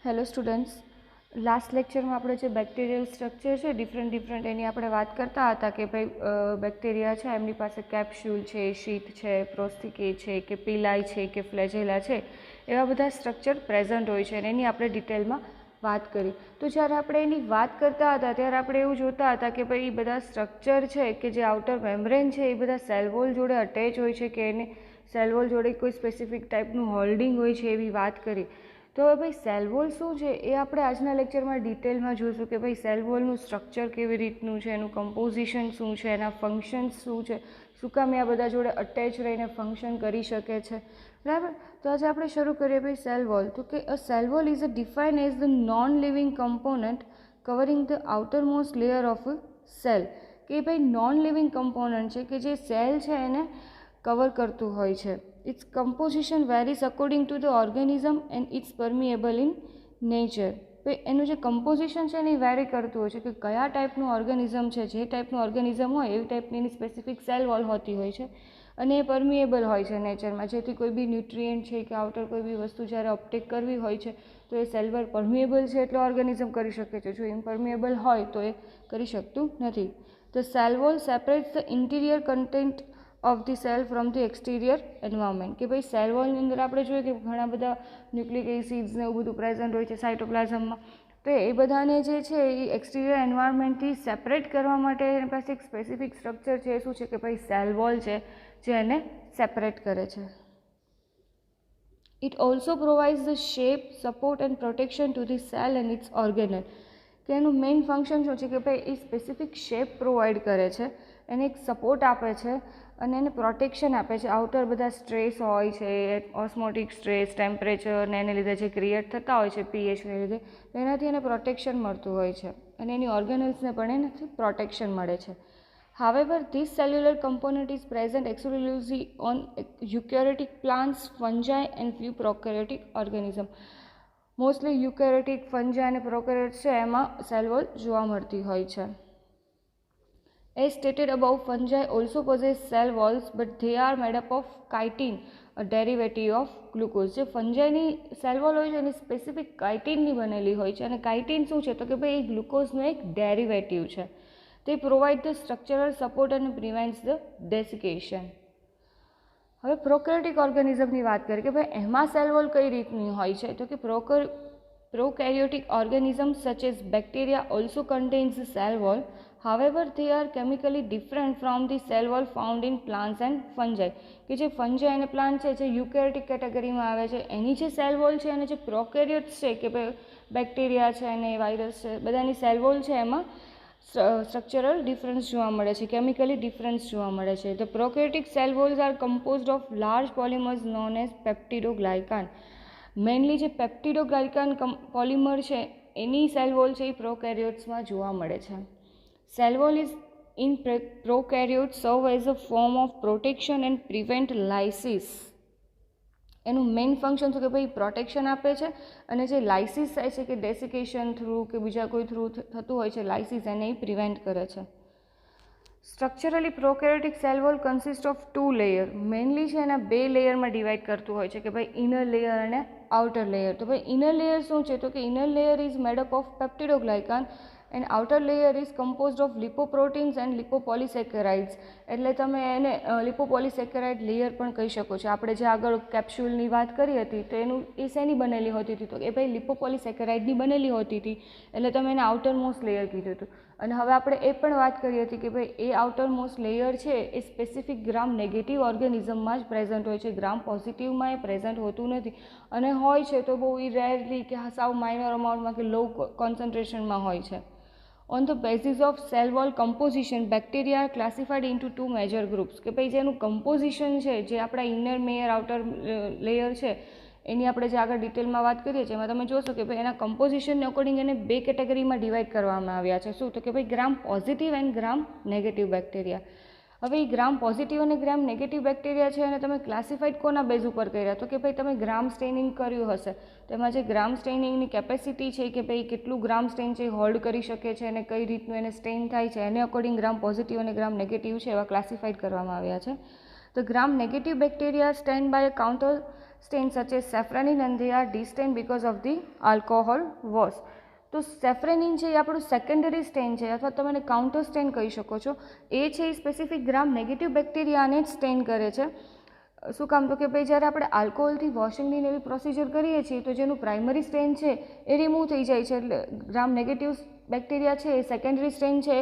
Hello students, last લેક્ચરમાં આપણે જે બેક્ટેરિયલ સ્ટ્રક્ચર છે ડિફરન્ટ એની આપણે વાત કરતા હતા કે ભાઈ બેક્ટેરિયા છે એમની પાસે કેપ્સ્યુલ છે, શીટ છે, પ્રોસ્ટિકે છે કે પિલાઈ છે કે ફ્લેજેલા છે, એવા બધા સ્ટ્રક્ચર પ્રેઝન્ટ હોય છે અને એની આપણે ડિટેલમાં વાત કરી. તો જ્યારે આપણે એની વાત કરતા હતા ત્યારે આપણે એવું જોતા હતા કે ભાઈ એ બધા સ્ટ્રક્ચર છે કે જે આઉટર મેમ્બ્રેન છે એ બધા સેલ વોલ જોડે અટેચ હોય છે કે એને સેલ વોલ જોડે કોઈ સ્પેસિફિક ટાઈપનું હોલ્ડિંગ હોય છે એવી વાત કરી. તો હવે ભાઈ સેલ વોલ શું છે એ આપણે આજના લેક્ચરમાં ડિટેલમાં જોઈશું કે ભાઈ સેલ વોલનું સ્ટ્રક્ચર કેવી રીતનું છે, એનું કમ્પોઝિશન શું છે, એના ફંક્શન્સ શું છે, શું કામ આ બધા જોડે અટેચ રહીને ફંક્શન કરી શકે છે, બરાબર. તો આજે આપણે શરૂ કરીએ ભાઈ સેલ વોલ. તો કે અ cell wall is a define as the non living component covering the આઉટરમોસ્ટ layer of a cell. કે ભાઈ નોન લિવિંગ કમ્પોનન્ટ છે કે જે સેલ છે એને કવર કરતું હોય છે. Its composition varies according to the organism and it's permeable in nature. એનું જે કમ્પોઝિશન છે એને વેરી કરતું હોય છે કે કયા ટાઈપનું ઓર્ગેનિઝમ છે, જે ટાઈપનું ઓર્ગેનિઝમ હોય એવી ટાઈપની એની સ્પેસિફિક સેલ વોલ હોતી હોય છે અને એ પરમિએબલ હોય છે નેચરમાં, જેથી કોઈ બી ન્યુટ્રિયન્ટ છે કે આઉટર કોઈ બી વસ્તુ જ્યારે અપટેક કરવી હોય છે તો એ સેલ વોલ પરમિએબલ છે એટલે ઓર્ગેનિઝમ કરી શકે છે, જો ઇમ્પરમિએબલ હોય તો એ કરી શકતું નથી. The cell wall separates the interior content of the cell from the exterior environment. કે ભાઈ સેલ વોલની અંદર આપણે જોઈએ કે ઘણા બધા ન્યુક્લિક એસિડ્સ ને એવું બધું પ્રેઝન્ટ હોય છે સાઇટોપ્લાઝમમાં, તો એ બધાને જે છે એ એક્સટિરિયર એન્વાયરમેન્ટથી સેપરેટ કરવા માટે એની પાસે એક સ્પેસિફિક સ્ટ્રક્ચર છે. એ શું છે કે ભાઈ સેલ વોલ છે જે એને સેપરેટ કરે છે. It also provides the shape, support and protection to the cell and its organelle. કે એનું મેઇન ફંક્શન શું છે કે ભાઈ એ સ્પેસિફિક શેપ પ્રોવાઈડ કરે છે, એને એક સપોર્ટ આપે છે અને એને પ્રોટેક્શન આપે છે. આઉટર બધા સ્ટ્રેસ હોય છે, ઓસ્મોટિક સ્ટ્રેસ, ટેમ્પરેચર ને એને લીધે જે ક્રિએટ થતા હોય છે પીએચને લીધે, એનાથી એને પ્રોટેક્શન મળતું હોય છે અને એની ઓર્ગેનલ્સને પણ એનાથી પ્રોટેક્શન મળે છે. However, this cellular component is present exclusively on eukaryotic plants, fungi and few prokaryotic organisms. Mostly eukaryotic, fungi અને પ્રોકેરિયોટ્સ છે એમાં સેલ વોલ જોવા મળતી હોય છે. As stated above, fungi also possess cell walls, but they are made up of chitin, a derivative of glucose. જે ફંજાઈની cell wall હોય છે એની સ્પેસિફિક કાઇટિનની બનેલી હોય છે અને કાઇટિન શું છે તો કે ભાઈ એ ગ્લુકોઝનો એક ડેરિવેટિવ છે. તે પ્રોવાઇડ ધ સ્ટ્રક્ચરલ સપોર્ટ અને પ્રિવેન્ટ્સ ધ ડેસિકેશન. હવે પ્રોકેરિયોટિક ઓર્ગેનિઝમની વાત કરીએ કે ભાઈ એમાં સેલ વોલ કઈ રીતની હોય છે તો કે prokaryotic organisms such as bacteria also contains the cell wall. However, they are chemically different from the cell wall found in plants and fungi. કે જે ફંજાઈ અને પ્લાન્ટ છે જે યુકેરિયોટિક કેટેગરીમાં આવે છે એની જે સેલ વોલ છે અને જે પ્રોકેરિયોટ્સ છે કે ભાઈ બેક્ટેરિયા છે અને વાયરસ છે બધાની સેલ વોલ છે એમાં સ્ટ્રક્ચરલ ડિફરન્સ જોવા મળે છે, કેમિકલી ડિફરન્સ જોવા મળે છે. The prokaryotic cell walls are composed of large polymers known as peptidoglycan. Mainly જે પેપ્ટિડોગ્લાયકાન પોલિમર છે એની સેલ વોલ છે એ પ્રોકેરિયોટ્સમાં જોવા મળે છે. Cell wall is in prokaryotes serve as a form of protection and prevent lysis. એનું main function છે કે ભાઈ પ્રોટેક્શન આપે છે અને જે લાઇસિસ થાય છે કે ડેસિકેશન થ્રુ કે બીજા કોઈ થ્રુ થતું હોય છે લાઇસિસ, એને એ પ્રિવેન્ટ કરે છે. Structurally prokaryotic cell wall consist of 2 layer. Mainly છે એના 2 લેયરમાં ડિવાઈડ કરતું હોય છે કે ભાઈ ઇનર લેયર અને આઉટર લેયર. તો ભાઈ ઇનર લેયર શું છે તો કે inner layer is made up of peptidoglycan and outer layer is composed of lipoproteins and lipopolysaccharides. એટલે તમે એને લિપોપોલિસેકેરાઇડ લેયર પણ કહી શકો છો. આપણે જે આગળ કેપ્સ્યુલની વાત કરી હતી તો એનું એ શેની બનેલી હોતી હતી તો એ ભાઈ લિપોપોલિસેકેરાઇડની બનેલી હોતી હતી, એટલે તમે એને આઉટર મોસ્ટ લેયર કીધું હતું. અને હવે આપણે એ પણ વાત કરી હતી કે ભાઈ એ આઉટર મોસ્ટ લેયર છે એ સ્પેસિફિક ગ્રામ નેગેટિવ ઓર્ગેનિઝમમાં જ પ્રેઝન્ટ હોય છે, ગ્રામ પોઝિટિવમાં એ પ્રેઝન્ટ હોતું નથી અને હોય છે તો બહુ રેરલી કે સાવ માઇનર અમાઉન્ટમાં કે લો કોન્સન્ટ્રેશનમાં હોય છે. On the basis of cell wall composition, bacteria are classified into 2 major groups. કે ભાઈ જેનું કમ્પોઝિશન છે જે આપણા ઇનર મેયર આઉટર લેયર છે એની આપણે જે આગળ ડિટેલમાં વાત કરીએ છીએ એમાં તમે જોશો કે ભાઈ એના કમ્પોઝિશનને અકોર્ડિંગ એને 2 કેટેગરીમાં ડિવાઈડ કરવામાં આવ્યા છે. શું તો કે ભાઈ Gram positive and Gram negative bacteria. હવે એ ગ્રામ પોઝિટિવ અને ગ્રામ નેગેટિવ બેક્ટેરિયા છે અને તમે ક્લાસિફાઈડ કોના બેઝ ઉપર કર્યા તો કે ભાઈ તમે ગ્રામ સ્ટેનિંગ કર્યું હશે તો એમાં જે ગ્રામ સ્ટેનિંગની કેપેસિટી છે કે ભાઈ કેટલું ગ્રામ સ્ટેન છે હોલ્ડ કરી શકે છે અને કઈ રીતનું એને સ્ટેન થાય છે એને અકોર્ડિંગ ગ્રામ પોઝિટિવ અને ગ્રામ નેગેટિવ છે એવા ક્લાસિફાઈડ કરવામાં આવ્યા છે. The gram negative bacteria stand by a counter stains such as safranin and they are destained because of the alcohol wash. તો સેફ્રેનિન છે એ આપણું સેકન્ડરી સ્ટેન છે અથવા તમે એને કાઉન્ટર સ્ટેન કહી શકો છો. એ છે એ સ્પેસિફિક ગ્રામ નેગેટિવ બેક્ટેરિયાને જ સ્ટેન કરે છે. શું કામ? તો કે ભાઈ જ્યારે આપણે આલ્કોહોલથી વોશિંગની એવી પ્રોસિજર કરીએ છીએ તો જેનું પ્રાઇમરી સ્ટેન છે એ રિમૂવ થઈ જાય છે, એટલે ગ્રામ નેગેટિવ બેક્ટેરિયા છે એ સેકન્ડરી સ્ટેન છે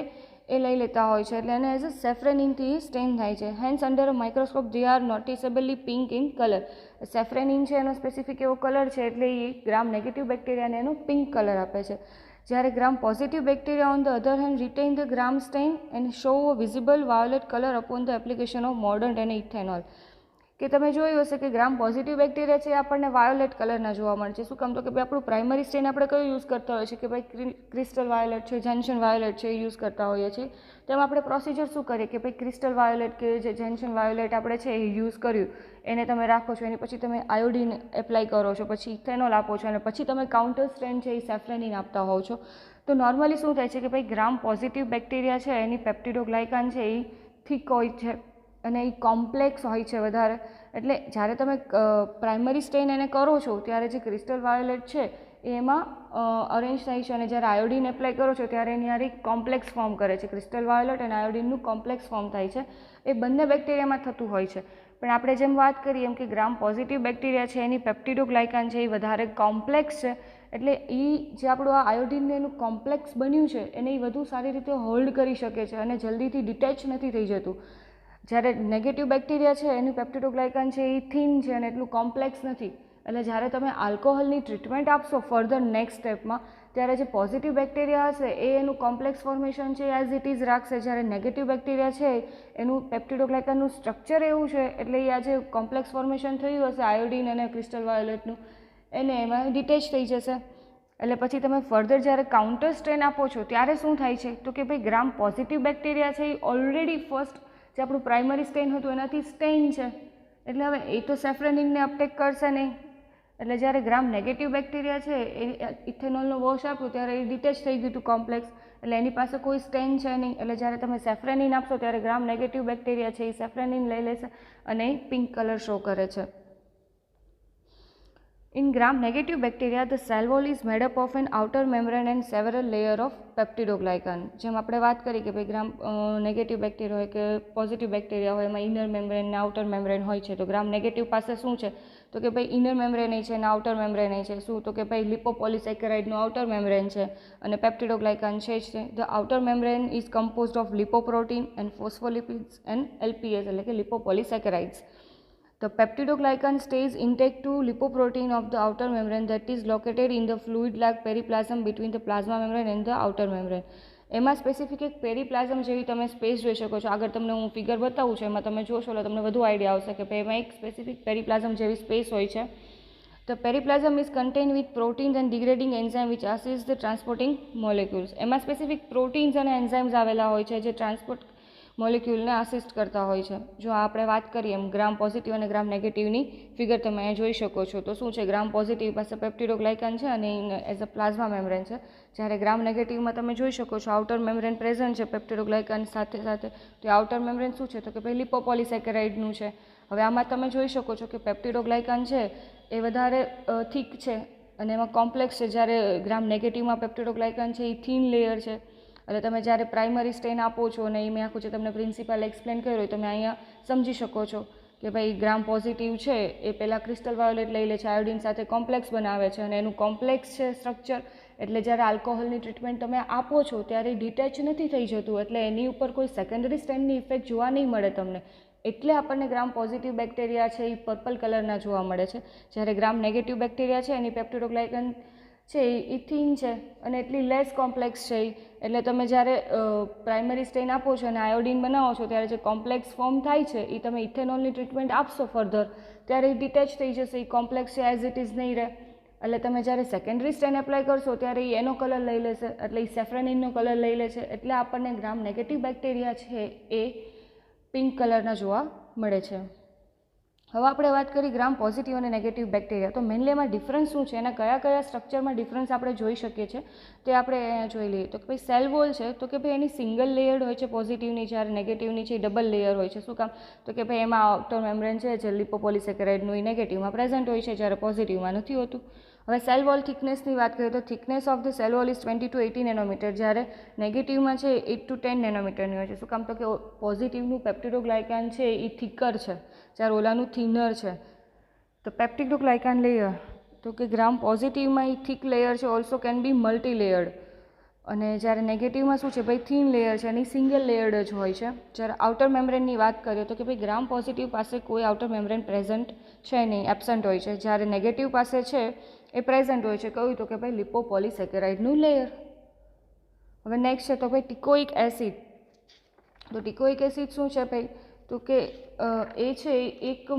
એ લઈ લેતા હોય છે, એટલે એને એઝ અ સેફ્રેનિનથી સ્ટેન થાય છે. Hence under a microscope they are noticeably pink in colour. Safranin છે એનો સ્પેસિફિક એવો કલર છે એટલે એ ગ્રામ નેગેટિવ બેક્ટેરિયાને એનો પિંક કલર આપે છે. જ્યારે Gram positive bacteria on the other hand retain the Gram stain and show a visible violet colour upon the application of mordant અને ઇથેનોલ. કે તમે જોયું હશે કે ગ્રામ પોઝિટિવ બેક્ટેરિયા છે એ આપણને વાયોલેટ કલરના જોવા મળે છે. શું કામ? તો કે ભાઈ આપણું પ્રાઇમરી સ્ટેન આપણે કયું યુઝ કરતા હોઈએ છીએ કે ભાઈ ક્રિસ્ટલ વાયોલેટ છે, જેન્શન વાયોલેટ છે એ યુઝ કરતા હોઈએ છીએ. તેમાં આપણે પ્રોસિજર શું કરીએ કે ભાઈ ક્રિસ્ટલ વાયોલેટ કે જે જેન્શન વાયોલેટ આપણે છે એ યુઝ કર્યું, એને તમે રાખો છો, એની પછી તમે આયોડિન એપ્લાય કરો છો, પછી ઇથેનોલ આપો છો અને પછી તમે કાઉન્ટર સ્ટેન છે એ સેફ્રેનિન આપતા હોવ છો. તો નોર્મલી શું થાય છે કે ભાઈ ગ્રામ પોઝિટિવ બેક્ટેરિયા છે એની પેપ્ટિડોગ્લાયકાન છે એ થીક હોય છે અને એ કોમ્પ્લેક્સ હોય છે વધારે. એટલે જ્યારે તમે પ્રાઇમરી સ્ટેન એને કરો છો ત્યારે જે ક્રિસ્ટલ વાયોલેટ છે એમાં અરેન્જ થાય છે અને જ્યારે આયોડિન એપ્લાય કરો છો ત્યારે એની યાર કોમ્પ્લેક્સ ફોર્મ કરે છે. ક્રિસ્ટલ વાયોલેટ અને આયોડિનનું કોમ્પ્લેક્સ ફોર્મ થાય છે. એ બંને બેક્ટેરિયામાં થતું હોય છે. પણ આપણે જેમ વાત કરીએ એમ કે ગ્રામ પોઝિટિવ બેક્ટેરિયા છે એની પેપ્ટિડોગ્લાયકાન છે એ વધારે કોમ્પ્લેક્સ છે, એટલે એ જે આપણું આ આયોડિનને એનું કોમ્પ્લેક્સ બન્યું છે એને એ વધુ સારી રીતે હોલ્ડ કરી શકે છે અને જલ્દીથી ડિટેચ નથી થઈ જતું. જ્યારે નેગેટિવ બેક્ટેરિયા છે એનું પેપ્ટિડોગ્લાયકાન છે એ થીન છે અને એટલું કોમ્પ્લેક્સ નથી. એટલે જ્યારે તમે આલ્કોહોલની ટ્રીટમેન્ટ આપશો ફર્ધર નેક્સ્ટ સ્ટેપમાં ત્યારે જે પોઝિટિવ બેક્ટેરિયા હશે એ એનું કોમ્પ્લેક્સ ફોર્મેશન છે એઝ ઇટ ઇઝ રાખશે. જ્યારે નેગેટિવ બેક્ટેરિયા છે એનું પેપ્ટિડોગ્લાયકાનનું સ્ટ્રક્ચર એવું છે એટલે એ આ જે કોમ્પ્લેક્સ ફોર્મેશન થયું હશે આયોડિન અને ક્રિસ્ટલ વાયોલેટનું એને એમાં ડિટેચ થઈ જશે. એટલે પછી તમે ફર્ધર જ્યારે કાઉન્ટર સ્ટેન આપો છો ત્યારે શું થાય છે તો કે ભાઈ ગ્રામ પોઝિટિવ બેક્ટેરિયા છે એ ઓલરેડી ફર્સ્ટ જે આપણું પ્રાઇમરી સ્ટેન હતું એનાથી સ્ટેન છે, એટલે હવે એ તો સેફ્રેનિનને અપટેક કરશે નહીં. એટલે જ્યારે ગ્રામ નેગેટિવ બેક્ટેરિયા છે એ ઇથેનોલનો વોશ આપ્યો ત્યારે એ ડિટેચ થઈ ગયું હતું કોમ્પ્લેક્સ, એટલે એની પાસે કોઈ સ્ટેન છે નહીં. એટલે જ્યારે તમે સેફ્રેનિન આપશો ત્યારે ગ્રામ નેગેટિવ બેક્ટેરિયા છે એ સેફ્રેનિન લઈ લેશે અને એ પિંક કલર શો કરે છે. In gram-negative bacteria, the cell wall is made up of an outer membrane and several layers of peptidoglycan. જેમ આપણે વાત કરી કે ભાઈ ગ્રામ નેગેટિવ બેક્ટેરિયા હોય કે પોઝિટિવ બેક્ટેરિયા હોય એમાં ઇનર મેમ્બ્રેન ને આઉટર મેમ્બ્રેન હોય છે. તો ગ્રામ નેગેટિવ પાસે શું છે તો કે ભાઈ ઇનર મેમ્બ્રેન છે અને આઉટર મેમ્બ્રેન છે. શું તો કે ભાઈ લિપોપોલિસેકેરાઇડનું આઉટર મેમ્બ્રેન છે અને પેપ્ટિડોગ્લાયકાન છે જ છે. The outer membrane is composed of lipoprotein and phospholipids and LPS એટલે કે lipopolysaccharides. The peptidoglycan stays intact to lipoprotein of the outer membrane that is located in the fluid-like periplasm between the plasma membrane and the outer membrane. એમાં specific એક પેરીપ્લાઝમ જેવી તમે space જોઈ શકો છો. આગળ તમને હું ફિગર બતાવું છું એમાં તમે જોશો એટલે તમને વધુ આઈડિયા આવશે કે ભાઈ એમાં એક સ્પેસિફિક પેરીપ્લાઝમ જેવી સ્પેસ હોય છે. The periplasm is contained with proteins and degrading enzyme which assist the transporting molecules. એમાં સ્પેસિફિક પ્રોટીન્સ અને એન્ઝાઇમ્સ આવેલા હોય છે જે ટ્રાન્સપોર્ટ મોલિક્યુલને આસિસ્ટ કરતા હોય છે. જો આપણે વાત કરીએ એમ ગ્રામ પોઝિટિવ અને ગ્રામ નેગેટિવની ફિગર તમે અહીંયા જોઈ શકો છો. તો શું છે ગ્રામ પોઝિટિવ પાસે પેપ્ટિડોગ્લાયકાન છે અને એઝ અ પ્લાઝમા મેમ્બ્રેન છે, જ્યારે ગ્રામ નેગેટિવમાં તમે જોઈ શકો છો આઉટર મેમ્બ્રેન પ્રેઝન્ટ છે પેપ્ટિડોગ્લાયકાન સાથે સાથે. તો આઉટર મેમ્બ્રેન શું છે તો કે ભાઈ લિપોપોલિસેકેરાઇડનું છે. હવે આમાં તમે જોઈ શકો છો કે પેપ્ટિડોગ્લાયકાન છે એ વધારે થીક છે અને એમાં કોમ્પ્લેક્સ છે, જ્યારે ગ્રામ નેગેટિવમાં પેપ્ટિડોગ્લાયકાન છે એ થીન લેયર છે. એટલે તમે જ્યારે પ્રાઇમરી સ્ટેન આપો છો અને એ મેં આખું છે તમને પ્રિન્સિપલ એક્સપ્લેન કર્યું હોય તમે અહીંયા સમજી શકો છો કે ભાઈ ગ્રામ પોઝિટિવ છે એ પહેલાં ક્રિસ્ટલ વાયોલેટ લઈ લે છે, આયોડિન સાથે કોમ્પ્લેક્સ બનાવે છે અને એનું કોમ્પ્લેક્સ છે સ્ટ્રક્ચર, એટલે જ્યારે આલ્કોહોલની ટ્રીટમેન્ટ તમે આપો છો ત્યારે ડિટેચ નથી થઈ જતું, એટલે એની ઉપર કોઈ સેકન્ડરી સ્ટેનની ઇફેક્ટ જોવા નહીં મળે તમને. એટલે આપણને ગ્રામ પોઝિટિવ બેક્ટેરિયા છે એ પર્પલ કલરના જોવા મળે છે, જ્યારે ગ્રામ નેગેટિવ બેક્ટેરિયા છે એની પેપ્ટિડોગ્લાયકાન છે એ થીન છે અને એટલી લેસ કોમ્પ્લેક્સ છે. એટલે તમે જ્યારે પ્રાઇમરી સ્ટેન આપો છો અને આયોડિન બનાવો છો ત્યારે જે કોમ્પ્લેક્સ ફોર્મ થાય છે એ તમે ઇથેનોલની ટ્રીટમેન્ટ આપશો ફર્ધર ત્યારે એ ડિટેચ થઈ જશે, એ કોમ્પ્લેક્સ છે એઝ ઇટ ઇઝ નહીં રહે. એટલે તમે જ્યારે સેકન્ડરી સ્ટેન એપ્લાય કરશો ત્યારે એ એનો કલર લઈ લેશે, એટલે એ સેફ્રેનિનનો કલર લઈ લે છે. એટલે આપણને ગ્રામ નેગેટિવ બેક્ટેરિયા છે એ પિંક કલરના જોવા મળે છે. હવે આપણે વાત કરી ગ્રામ પોઝિટિવ અને નેગેટિવ બેક્ટેરિયા. તો મેઇનલી એમાં ડિફરન્સ શું છે, એના કયા કયા સ્ટ્રક્ચરમાં ડિફરન્સ આપણે જોઈ શકીએ છીએ તે આપણે અહીંયા જોઈ લઈએ. તો કે ભાઈ સેલ વોલ છે તો કે ભાઈ એની સિંગલ લેયર્ડ હોય છે પોઝિટિવની, જ્યારે નેગેટિવની છે એ ડબલ લેયર હોય છે. શું કામ? તો કે ભાઈ એમાં આઉટર મેમ્બ્રેન છે જે લિપોપોલિસેકેરાઇડનું એ નેગેટિવમાં પ્રેઝન્ટ હોય છે, જ્યારે પોઝિટિવમાં નથી હોતું. હવે સેલ વોલ થિકનેસની વાત કરીએ તો thickness of the cell wall is 20 to 80 nanometre, જ્યારે નેગેટિવમાં છે 8 to 10 નેનોમીટરની હોય છે. શું કામ? તો કે પોઝિટિવનું પેપ્ટિડોગ્લાયકાન છે એ થિકર છે, જ્યારે ઓલાનું થિનર છે. તો પેપ્ટિડોગ્લાયકાન લેયર તો કે ગ્રામ પોઝિટિવમાં એ થિક લેયર છે, also can be multi layered, અને જ્યારે નેગેટિવમાં શું છે ભાઈ થિન લેયર છે અને સિંગલ લેયર્ડ જ હોય છે. જ્યારે આઉટર મેમ્બ્રેનની વાત કરીએ તો કે ભાઈ ગ્રામ પોઝિટિવ પાસે કોઈ આઉટર મેમ્બ્રેન પ્રેઝન્ટ છે નહીં, એબસન્ટ હોય છે, જ્યારે નેગેટિવ પાસે છે એ પ્રેઝન્ટ હોય છે. કહ્યું તો કે ભાઈ લિપોપોલિસેકેરાઇડનું લેયર. હવે નેક્સ્ટ છે તો ભાઈ ટીકોઇક એસિડ. તો ટીકોઇક એસિડ શું છે ભાઈ? તો કે એ છે એક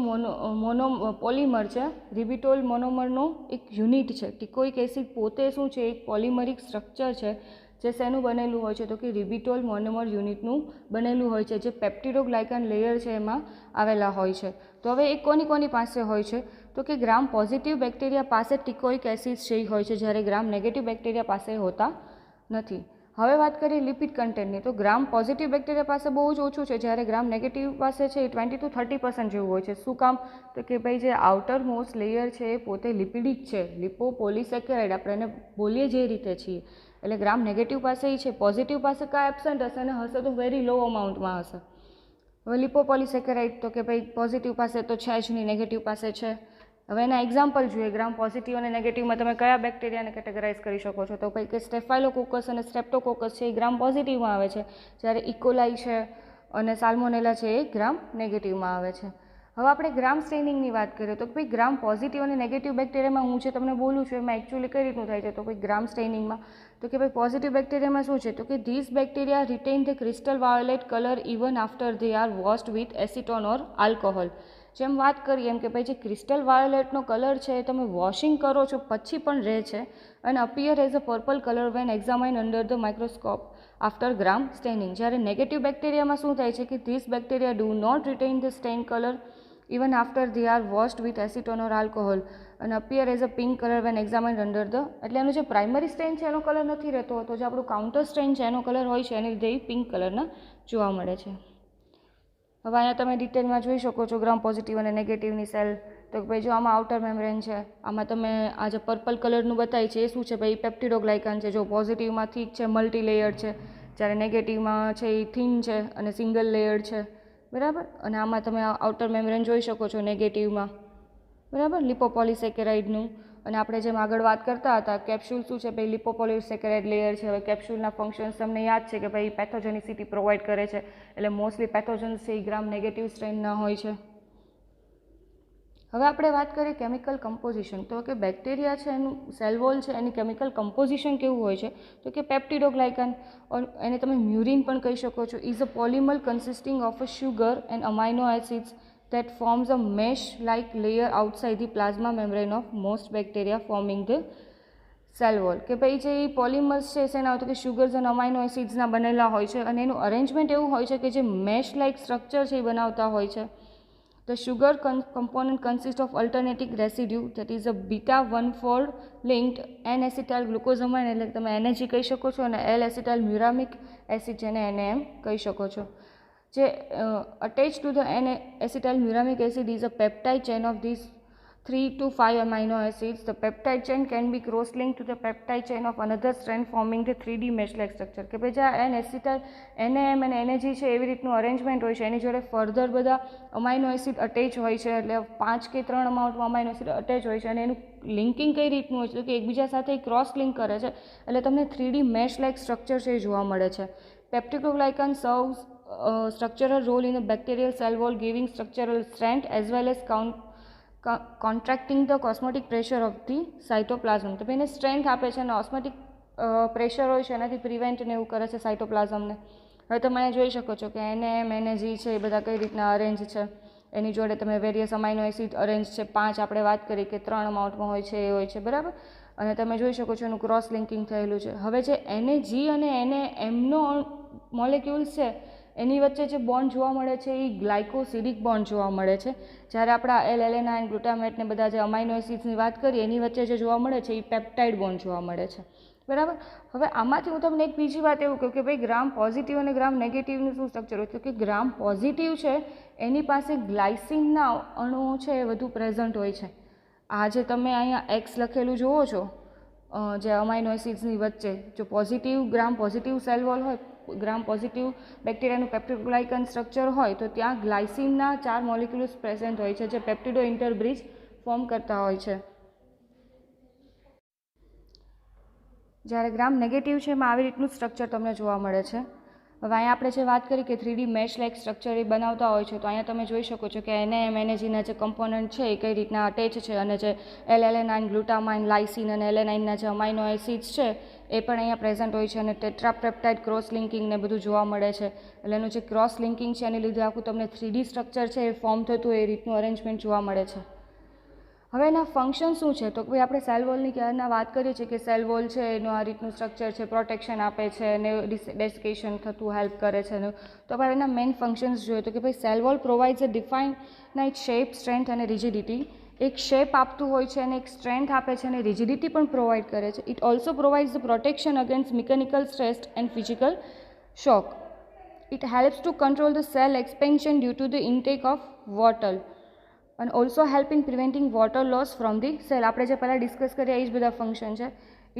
પોલિમર છે, રિબિટોલ મોનોમરનો એક યુનિટ છે. ટીકોઇક એસિડ પોતે શું છે? એક પોલિમરિક સ્ટ્રક્ચર છે જે શેનું બનેલું હોય છે? તો કે રિબિટોલ મોનોમર યુનિટનું બનેલું હોય છે, જે પેપ્ટિડોગ્લાયકાન લેયર છે એમાં આવેલા હોય છે. તો હવે એ કોની પાસે હોય છે? તો કે ગ્રામ પોઝિટિવ બેક્ટેરિયા પાસે ટીકોઇક એસિડ છે હોય છે, જ્યારે ગ્રામ નેગેટિવ બેક્ટેરિયા પાસે હોતા નથી. હવે વાત કરીએ લિપિડ કન્ટેન્ટની. તો ગ્રામ પોઝિટિવ બેક્ટેરિયા પાસે બહુ જ ઓછું છે, જ્યારે ગ્રામ નેગેટિવ પાસે છે એ 20 to 30% જેવું હોય છે. શું કામ? તો કે ભાઈ જે આઉટર મોસ્ટ લેયર છે એ પોતે લિપિડિક છે, લિપોપોલિસેકેરાઇડ આપણે એને બોલીએ જે રીતે છીએ. એટલે ગ્રામ નેગેટિવ પાસે એ છે, પોઝિટિવ પાસે કાં એબસન્ટ હશે અને હશે તો વેરી લો અમાઉન્ટમાં હશે. હવે લિપોપોલિસેકેરાઇડ તો કે ભાઈ પોઝિટિવ પાસે તો છે જ નહીં, નેગેટિવ પાસે છે. હવે એના એક્ઝામ્પલ જોઈએ. ગ્રામ પોઝિટિવ અને નેગેટિવમાં તમે કયા બેક્ટેરિયાને કેટેગરાઇઝ કરી શકો છો? તો ભાઈ કે સ્ટેફાઇલોકોકસ અને સ્ટ્રેપ્ટોકોકસ છે એ ગ્રામ પોઝિટિવમાં આવે છે, જ્યારે ઇકોલાઈ છે અને સાલ્મોનેલા છે એ ગ્રામ નેગેટિવમાં આવે છે. હવે આપણે ગ્રામ સ્ટેનિંગની વાત કરીએ તો ભાઈ ગ્રામ પોઝિટિવ અને નેગેટિવ બેક્ટેરિયામાં હું જે તમને બોલું છું એમાં એકચ્યુઅલી કઈ રીતનું થાય છે? તો ભાઈ ગ્રામ સ્ટેનિંગમાં તો કે ભાઈ પોઝિટિવ બેક્ટેરિયામાં શું છે? તો કે this bacteria written the crystal violet colour even after they are washed with acetone or alcohol. જેમ વાત કરીએ એમ કે ભાઈ જે ક્રિસ્ટલ વાયોલેટનો કલર છે એ તમે વોશિંગ કરો છો પછી પણ રહે છે, અને appear as a purple colour when examine under the microscope after Gram staining. જ્યારે નેગેટિવ બેક્ટેરિયામાં શું થાય છે કે this bacteria do not retain the stain colour even after they are washed with acetone or alcohol અને appear as a pink colour when examine under the. એટલે એનો જે પ્રાઇમરી સ્ટેન છે એનો કલર નથી રહેતો હોતો, જે આપણું કાઉન્ટર સ્ટેન છે એનો કલર હોય છે, એને લીધે એ પિંક કલરના જોવા મળે છે. હવે અહીંયા તમે ડિટેલમાં જોઈ શકો છો ગ્રામ પોઝિટિવ અને નેગેટિવની સેલ. તો ભાઈ જો આમાં આઉટર મેમ્બ્રેન છે, આમાં તમે આ જે પર્પલ કલરનું બતાવી છે એ શું છે? ભાઈ પેપ્ટિડોગ્લાયકાન છે. જો પોઝિટિવમાં થીક છે, મલ્ટી લેયર છે, જ્યારે નેગેટિવમાં છે એ થિન છે અને સિંગલ લેયર છે, બરાબર. અને આમાં તમે આઉટર મેમ્બ્રેન જોઈ શકો છો નેગેટિવમાં, બરાબર, લિપોપોલિસેકેરાઇડનું. અને આપણે જેમ આગળ વાત કરતા હતા કેપ્સ્યુલ શું છે? ભાઈ લિપોપોલિસેકેરાઇડ લેયર છે. હવે કેપ્સ્યુલના ફંક્શન્સ તમને યાદ છે કે ભાઈ પેથોજેનિસિટી પ્રોવાઈડ કરે છે, એટલે મોસ્ટલી પેથોજન્સ છે એ ગ્રામ નેગેટિવ સ્ટ્રેનના હોય છે. હવે આપણે વાત કરીએ કેમિકલ કમ્પોઝિશન. તો કે બેક્ટેરિયા છે એનું સેલ વોલ છે એની કેમિકલ કમ્પોઝિશન કેવું હોય છે? તો કે પેપ્ટિડોગ્લાયકાન, એને તમે મ્યુરિન પણ કહી શકો છો, is a polymer consisting of a sugar and amino acids that forms a mesh-like layer outside the plasma membrane of most bacteria forming the cell wall. કે ભાઈ જે પોલિમર્સ છે એના હોય તો કે શુગર્સ અને અમાઇનો એસિડ્સના બનેલા હોય છે, અને એનું અરેન્જમેન્ટ એવું હોય છે કે જે મેશ લાઇક સ્ટ્રક્ચર છે એ બનાવતા હોય છે. The sugar component consists of alternating residue that is a beta 1,4 linked N-acetyl glucosamine, એટલે તમે NAG કહી શકો છો, અને L-acetyl muramic acid જેને NAM કહી શકો છો. જે attached to the N-acetyl muramic acid is a peptide chain of these 3 to 5 amino acids. The peptide chain can be cross-linked to the peptide chain of another strand forming the 3D mesh-like structure. કે ભાઈ જે N-acetyl, NAM અને NAG છે એવી રીતનું arrangement હોય છે, એની જોડે ફર્ધર બધા અમાઇનો એસિડ અટેચ હોય છે, એટલે 5 કે 3 અમાઉન્ટમાં અમાઇનો એસિડ અટેચ હોય છે, અને એનું લિંકિંગ કઈ રીતનું હોય છે કે એકબીજા સાથે ક્રોસ લિંક કરે છે, એટલે તમને 3D mesh-like સ્ટ્રક્ચર છે એ જોવા મળે છે. પેપ્ટિડોગ્લાયકાન serves structural role in a bacterial cell wall, giving structural strength as well as contracting the osmotic pressure of the cytoplasm. તો એને સ્ટ્રેન્થ આપે છે અને ઓસ્મોટિક પ્રેશર હોય છે એનાથી પ્રિવેન્ટ ને એવું કરે છે સાઇટોપ્લાઝમને. હવે તમે અહીંયા જોઈ શકો છો કે NAM, NAG છે એ બધા કઈ રીતના અરેન્જ છે, એની જોડે તમે વેરિયસ અમાઇનો એસિડ અરેન્જ છે, 5 આપણે વાત કરી કે 3 અમાઉન્ટમાં હોય છે એ હોય છે, બરાબર. અને તમે જોઈ શકો છો એનું ક્રોસ લિંકિંગ થયેલું છે. હવે જે NAG અને NAM નો મોલેક્યુલ્સ છે એની વચ્ચે જે બોન્ડ જોવા મળે છે એ ગ્લાયકોસિડિક બોન્ડ જોવા મળે છે. જ્યારે આપણા એલેનાઇન, ગ્લુટામેટ ને બધા જે અમાઇનો એસિડ્સની વાત કરીએ એની વચ્ચે જે જોવા મળે છે એ પેપ્ટાઇડ બોન્ડ જોવા મળે છે. બરાબર. હવે આમાંથી હું તમને એક બીજી વાત એવું કહું કે ભાઈ ગ્રામ પોઝિટિવ અને ગ્રામ નેગેટિવનું શું સ્ટ્રક્ચર હોય તો કે ગ્રામ પોઝિટિવ છે એની પાસે ગ્લાયસિનના અણુઓ છે એ વધુ પ્રેઝન્ટ હોય છે. આ જે તમે અહીંયા એક્સ લખેલું જુઓ છો જે અમાઇનો એસિડ્સની વચ્ચે, જો પોઝિટિવ ગ્રામ પોઝિટિવ સેલ વોલ હોય, ગ્રામ પોઝિટિવ બેક્ટેરિયાનું પેપ્ટિડોગ્લાયકન સ્ટ્રક્ચર હોય તો ત્યાં ગ્લાયસિનના 4 મોલિક્યુલ્સ પ્રેઝન્ટ હોય છે જે પેપ્ટિડો ઇન્ટરબ્રિજ ફોર્મ કરતા હોય છે. જ્યારે ગ્રામ નેગેટિવ છે એમાં આવી રીતનું સ્ટ્રક્ચર તમને જોવા મળે છે. હવે અહીંયા આપણે જે વાત કરી કે 3D મેશ લાઇક સ્ટ્રક્ચર એ બનાવતા હોય છે તો અહીંયા તમે જોઈ શકો છો કે NAMNAGના જે કમ્પોનન્ટ છે એ કઈ રીતના અટેચ છે અને જે એલેનાઇન, ગ્લુટામાઇન, લાઇસિન અને એલેનાઇનના જે અમાઇનો એસિડ્સ છે એ પણ અહીંયા પ્રેઝન્ટ હોય છે અને ટેટ્રાપેપ્ટાઇડ ક્રોસ લિંકિંગ ને બધું જોવા મળે છે. એટલે એનું જે ક્રોસ લિંકિંગ છે એની લીધે આખું તમને 3D સ્ટ્રક્ચર છે એ ફોર્મ થતું એ રીતનું અરેન્જમેન્ટ જોવા મળે છે. હવે એના ફંક્શન શું છે તો ભાઈ આપણે સેલ વોલની ક્યારના વાત કરીએ છીએ કે સેલ વોલ છે એનું આ રીતનું સ્ટ્રક્ચર છે, પ્રોટેક્શન આપે છે અને ડેસિકેશન થતું હેલ્પ કરે છે. તો આપણે એના મેઇન ફંક્શન્સ જોઈએ તો કે ભાઈ સેલ વોલ પ્રોવાઇડ્સ અ ડિફાઇનાઇટ શેપ, સ્ટ્રેન્થ અને રિજિડિટી. એક શેપ આપતું હોય છે અને એક સ્ટ્રેન્થ આપે છે અને રિજિડિટી પણ પ્રોવાઈડ કરે છે. It also provides the protection against mechanical stress and physical shock. It helps to control the cell expansion due to the intake of water and also help in preventing water loss from the cell. આપણે જે પહેલાં discuss કર્યા એ જ બધા function છે.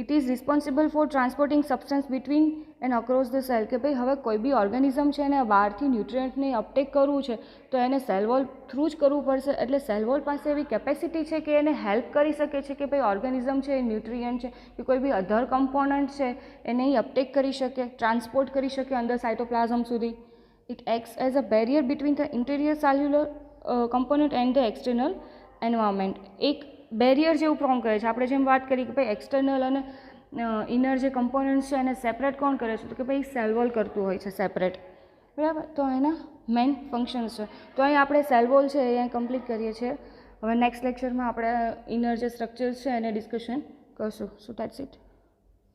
It is responsible four transporting substance between and across the cell. કે ભાઈ હવે કોઈ બી ઓર્ગેનિઝમ છે એને બહારથી ન્યુટ્રિયન્ટને અપટેક કરવું છે તો એને સેલ વોલ થ્રુ જ કરવું પડશે. એટલે સેલ વોલ પાસે એવી કેપેસિટી છે કે એને હેલ્પ કરી શકે છે કે ભાઈ ઓર્ગેનિઝમ છે, ન્યુટ્રિયન્ટ છે કે કોઈ બી અધર કમ્પોનન્ટ છે એને એ અપટેક કરી શકે, ટ્રાન્સપોર્ટ કરી શકે અંદર સાઇટોપ્લાઝમ સુધી. It acts as a barrier between the interior cellular component and the external environment. એક બેરિયર જેવું ફોર્મ કરે છે. આપણે જેમ વાત કરી કે ભાઈ એક્સટર્નલ અને ઇનર જે કમ્પોનન્ટ્સ છે એને સેપરેટ કોણ કરે છે તો કે ભાઈ સેલ વોલ કરતું હોય છે સેપરેટ. બરાબર. તો એના મેઇન ફંક્શન્સ છે. તો અહીં આપણે સેલ વોલ છે એ અહીંયા કમ્પ્લીટ કરીએ છીએ. હવે નેક્સ્ટ લેક્ચરમાં આપણે ઇનર જે સ્ટ્રક્ચર્સ છે એને ડિસ્કશન કરશું. સો દેટ્સ ઇટ.